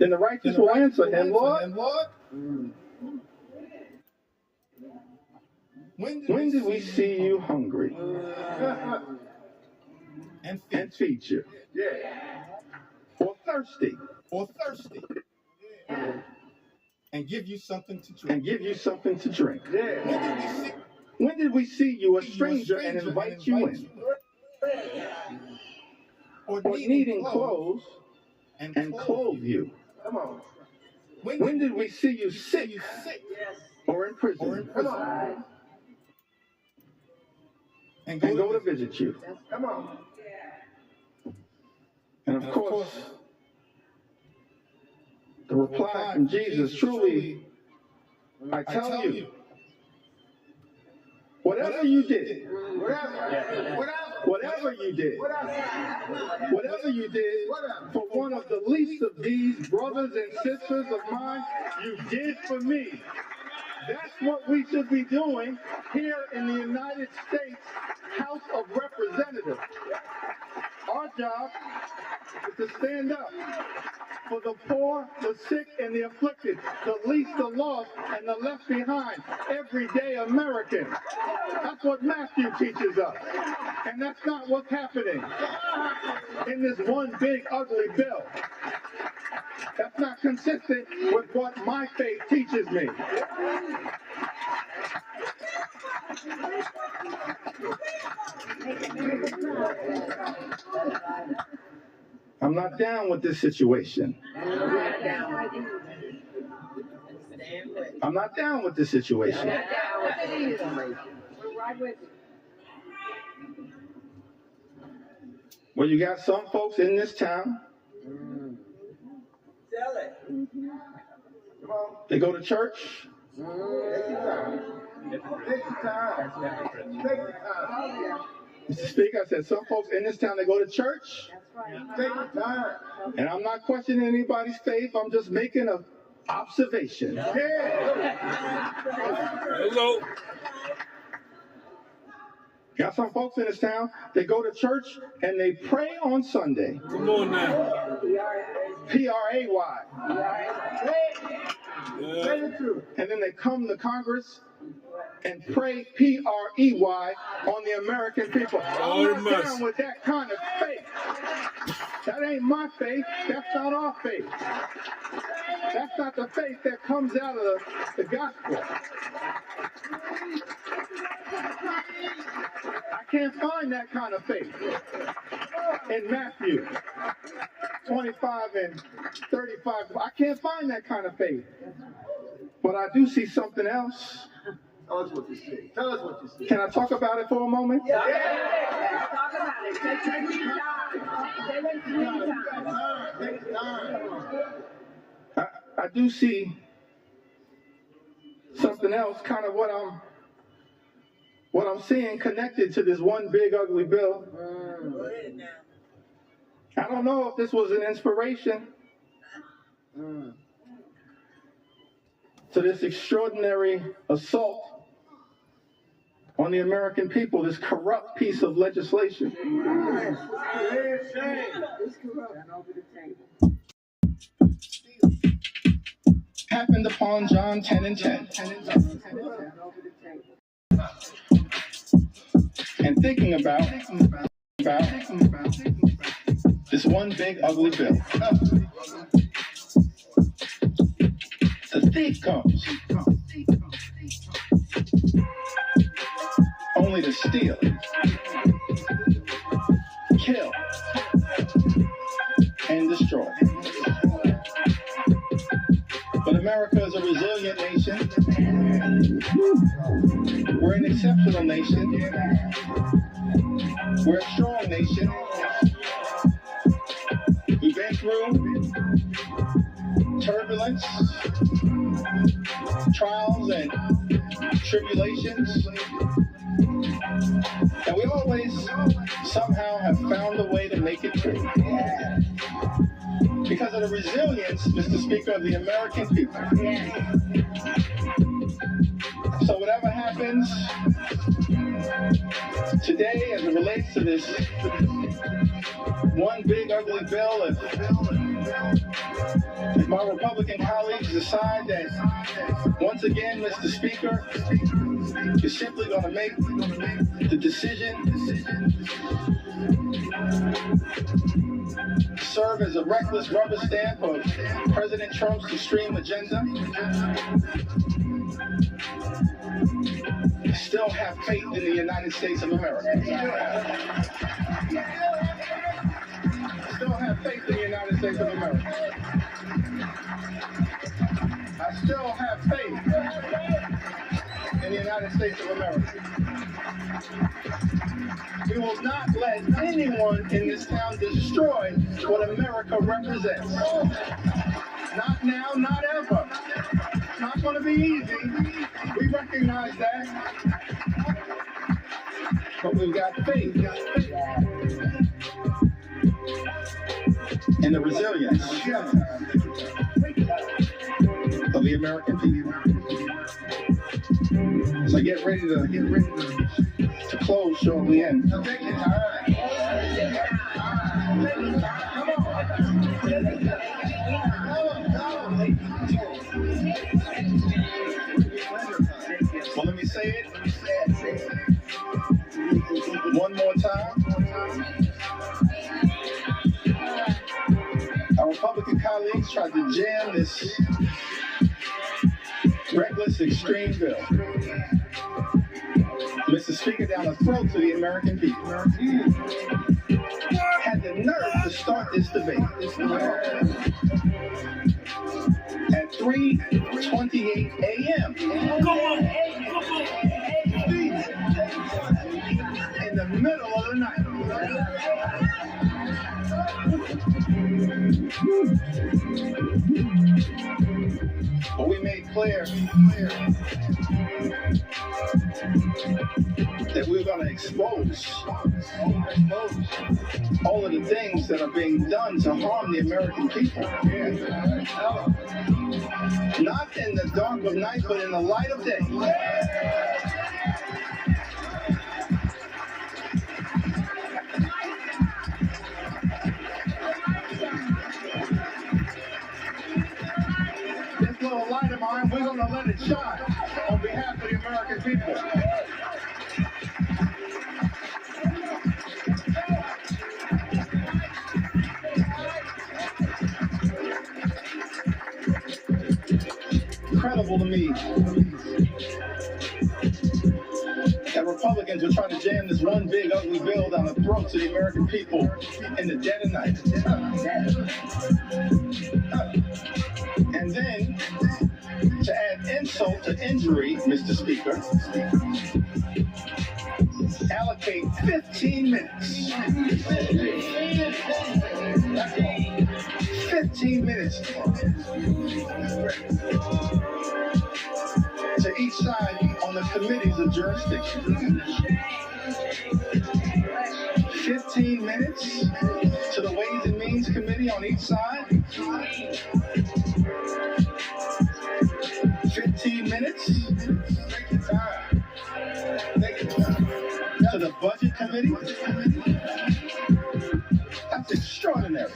Then the righteous will answer him, Lord, when did we see you hungry and feed you? Or thirsty? And give you something to drink. When did we see you a stranger and invite you in? Or needing clothes and clothe you? When did we see you sick or in prison? And go to visit you? And of course, the reply from Jesus, truly, I tell you, whatever you did for one of the least of these brothers and sisters of mine, you did for me. That's what we should be doing here in the United States House of Representatives. Our job is to stand up for the poor, the sick, and the afflicted, the least, the lost, and the left behind, everyday American. That's what Matthew teaches us. And that's not what's happening in this one big, ugly bill. That's not consistent with what my faith teaches me. I'm not down with this situation. I'm not down with this situation. Well, you got some folks in this town. They go to church. Mr. Speaker, I said some folks in this town, they go to church. And I'm not questioning anybody's faith. I'm just making an observation. Hello. Got some folks in this town, they go to church and they pray on Sunday. Come on now. P-R-A-Y. And then they come to Congress and pray P-R-E-Y on the American people. I'm not down with that kind of faith. That ain't my faith. That's not our faith. That's not the faith that comes out of the gospel. I can't find that kind of faith in Matthew 25 and 35. I can't find that kind of faith. But I do see something else. Tell us what you see. Tell us what you see. Can I talk about it for a moment? Yeah. Talk about it. Take your time. I do see something else, kind of what I'm seeing connected to this one big ugly bill. I don't know if this was an inspiration to this extraordinary assault on the American people, this corrupt piece of legislation. Happened upon John 10 and 10. And thinking about this one big ugly bill. The thief comes only to steal, kill, and destroy. But America is a resilient nation. We're an exceptional nation. We're a strong nation. We've been through turbulence, trials, and tribulations. And we always somehow have found a way to make it through. Because of the resilience, Mr. Speaker, of the American people. So whatever happens today as it relates to this one big ugly bill, if If my Republican colleagues decide that, once again, Mr. Speaker, you're simply going to make the decision to serve as a reckless rubber stamp of President Trump's extreme agenda, I still have faith in the United States of America. I still have faith in the United States of America. I still have faith in the United States of America. We will not let anyone in this town destroy what America represents. Not now, not ever. It's not going to be easy. We recognize that. But we've got faith in the resilience of the American people. So get ready to close shortly and Now take your time. Come on. well, let me say it one more time. Our Republican colleagues tried to jam this reckless, extreme bill, Mr. Speaker, down the throats of the American people. Had the nerve to start this debate at 3:28 a.m. in the middle of the night. But we made clear that we're going to expose all of the things that are being done to harm the American people. Not in the dark of night, but in the light of day. This little light of mine, we're going to let it shine on behalf of the American people. Incredible to me that Republicans are trying to jam this one big ugly bill down the throats of the American people in the dead of night. And then, to add insult to injury, Mr. Speaker, allocate 15 minutes. 15 minutes to each side on the committees of jurisdiction. 15 minutes to the Ways and Means Committee on each side. 15 minutes to the Budget Committee. That's extraordinary.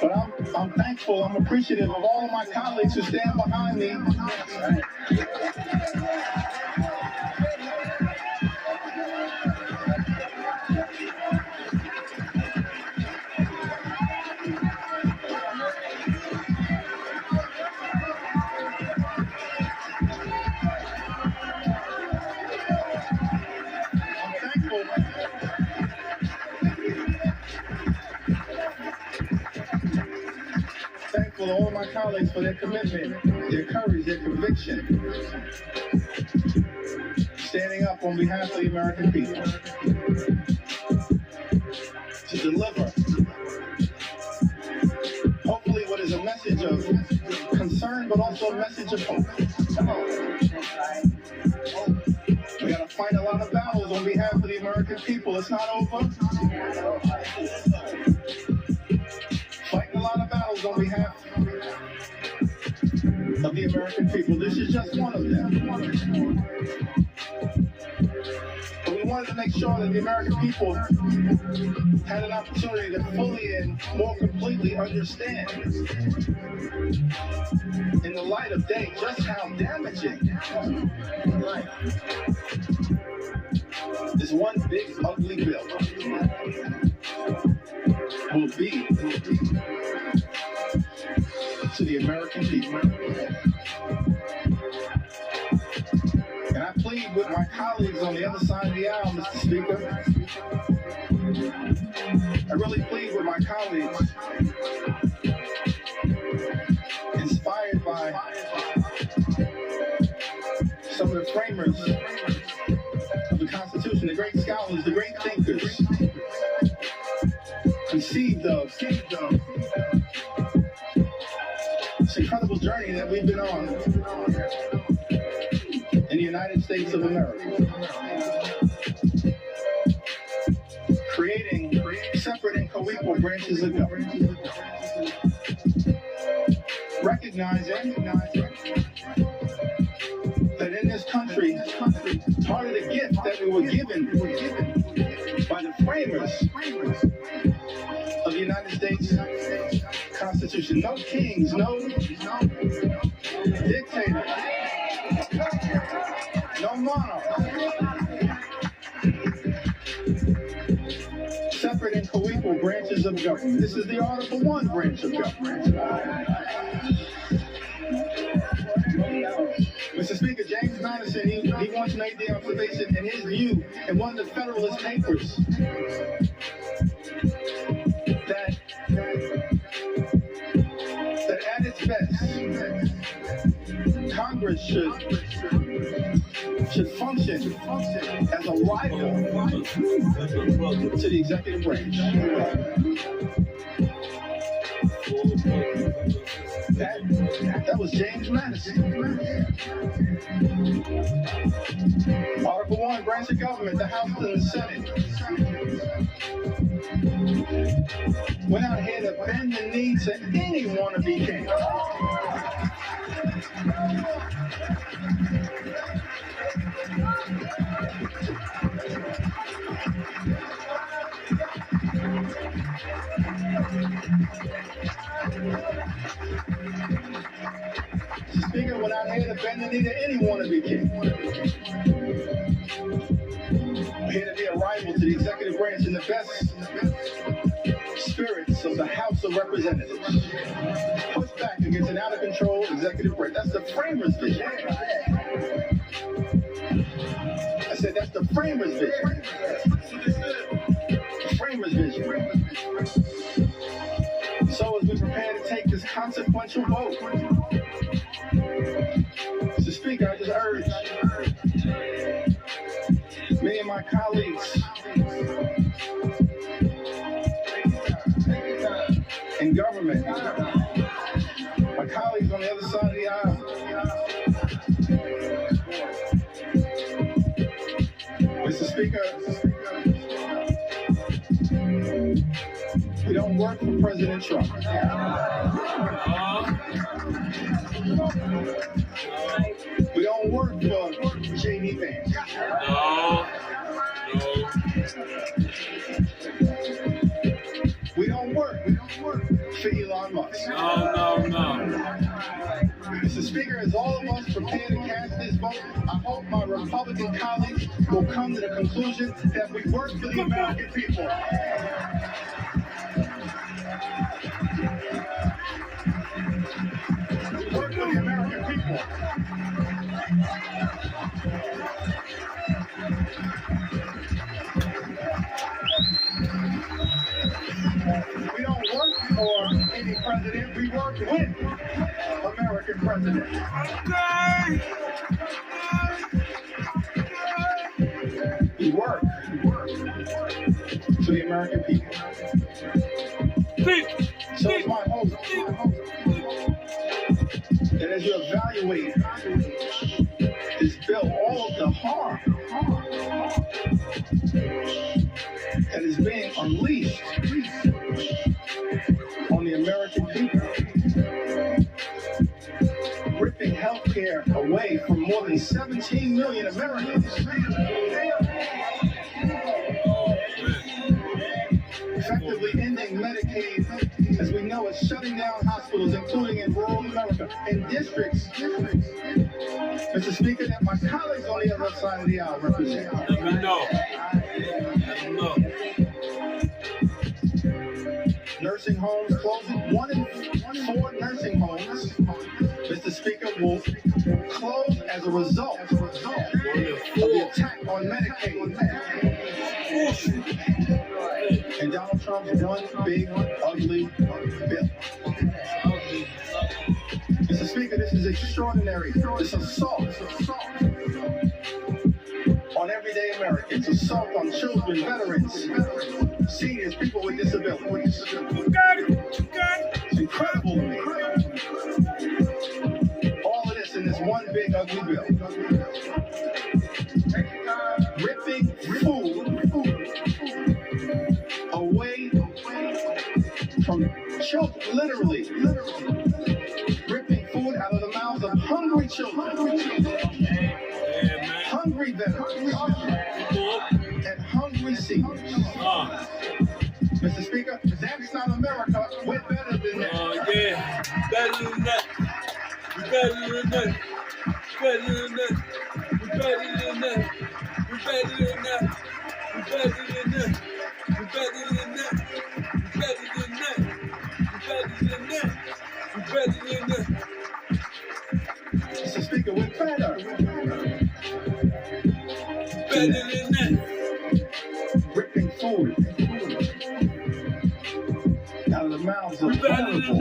But I'm thankful, I'm appreciative of all of my colleagues who stand behind me. Thankful to all of my colleagues for their commitment, their courage, their conviction, standing up on behalf of the American people to deliver, hopefully, what is a message of concern, but also a message of hope. We got to fight a lot of battles on behalf of the American people. It's not over. Fighting a lot of battles on behalf of the American people. This is just one of them. But we want wanted to make sure that the American people had an opportunity to fully and more completely understand, in the light of day, just how damaging this one big ugly bill will be to the American people. And I plead with my colleagues on the other side of the aisle, Mr. Speaker. I really plead with my colleagues, inspired by some of the framers of the Constitution, the great scholars, the great thinkers, conceived of this incredible journey that we've been on in the United States of America, creating separate and co-equal branches of government, recognizing that in this country, part of the gift that we were given by the framers of the United States Constitution. No kings, no dictators, no monarchs. Separate and co-equal branches of government. This is the Article 1 branch of government. Mr. Speaker, James Madison, he once made the observation in his view in one of the Federalist Papers that at its best, Congress should function as a rival to the executive branch. That was James Madison. Article 1, branch of government, the House and the Senate. We're not here to bend the knee to any wannabe king. Speaker, we're not here to bend the knee to any wannabe king. We're here to be a rival to the executive branch in the best spirits of the House of Representatives. Push back against an out-of-control executive branch. That's the framers' vision. I said that's the framers' vision. The framers' vision. So as we prepare to take this consequential vote, Mr. Speaker, I just urge many of my colleagues in government, my colleagues on the other side of the aisle, Mr. Speaker, we don't work for President Trump. We don't work for J.D. Vance. No. We don't work for Elon Musk. No. Mr. Speaker, as all of us prepare to cast this vote, I hope my Republican colleagues will come to the conclusion that we work for the American people. We work for the American people. We don't work for any president, we work with American presidents. We work for the American people. So it's my hope that as you evaluate this bill, all of the harm that is being unleashed on the American people, ripping health care away from more than 17 million Americans, effectively ending Medicaid as we know it, shutting down hospitals, including in rural America, in districts, Mr. Speaker, that my colleagues on the other side of the aisle represent. Let me know. Let me know. Nursing homes closing. 1 in 4 nursing homes, Mr. Speaker, will close as a result of the attack on Medicaid. And Donald Trump's one big, ugly bill. Mr. Speaker, this is extraordinary. This assault on everyday Americans, assault on children, veterans, seniors, people with disabilities. It's incredible to me. All of this in this one big, ugly bill. Ripping food away from children, literally ripping food out of the mouths of hungry children, hungry veterans, and hungry seniors. Mr. Speaker, that's not America. We're better than that. Yeah, better than that. We better than that. Better than that. We better than that. We better than that. We better than that. We better than that. We better than that. We better than that. We better than that. Mr. Speaker, we're better. Better than that. Ripping food out of the mouths of vulnerable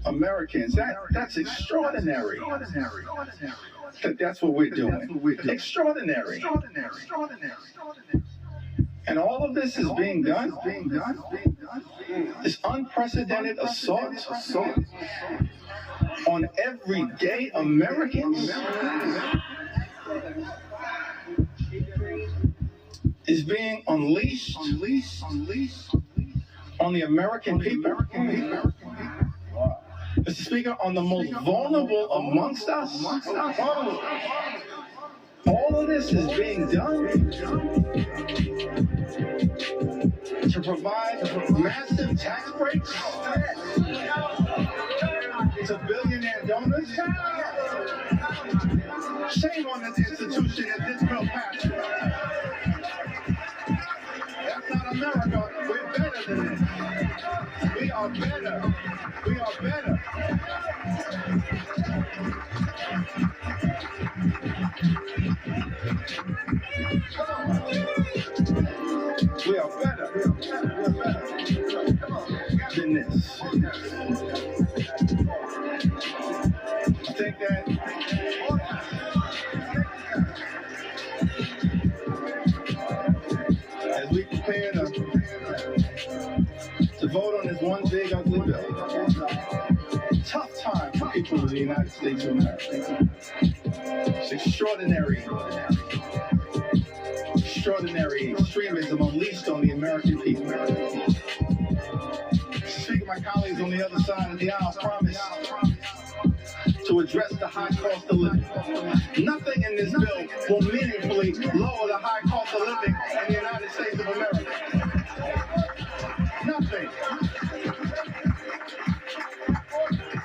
Americans. That's extraordinary. That's what we're doing. Extraordinary. And all of this is being done. This unprecedented assault on everyday Americans is being unleashed on the American people. Mr. Speaker, on the most vulnerable amongst us. All of this is being done to provide massive tax breaks to billionaire donors. Shame on this institution if this bill passes. That's not America. We're better than this. We are better. We are better. We are better. Than this. I think that as we prepare to vote on this one big ugly bill, tough time for people in the United States of America. It's extraordinary extremism unleashed on the American people. Speaking, my colleagues on the other side of the aisle promise to address the high cost of living. Nothing in this bill will meaningfully lower the high cost of living in the United States of America.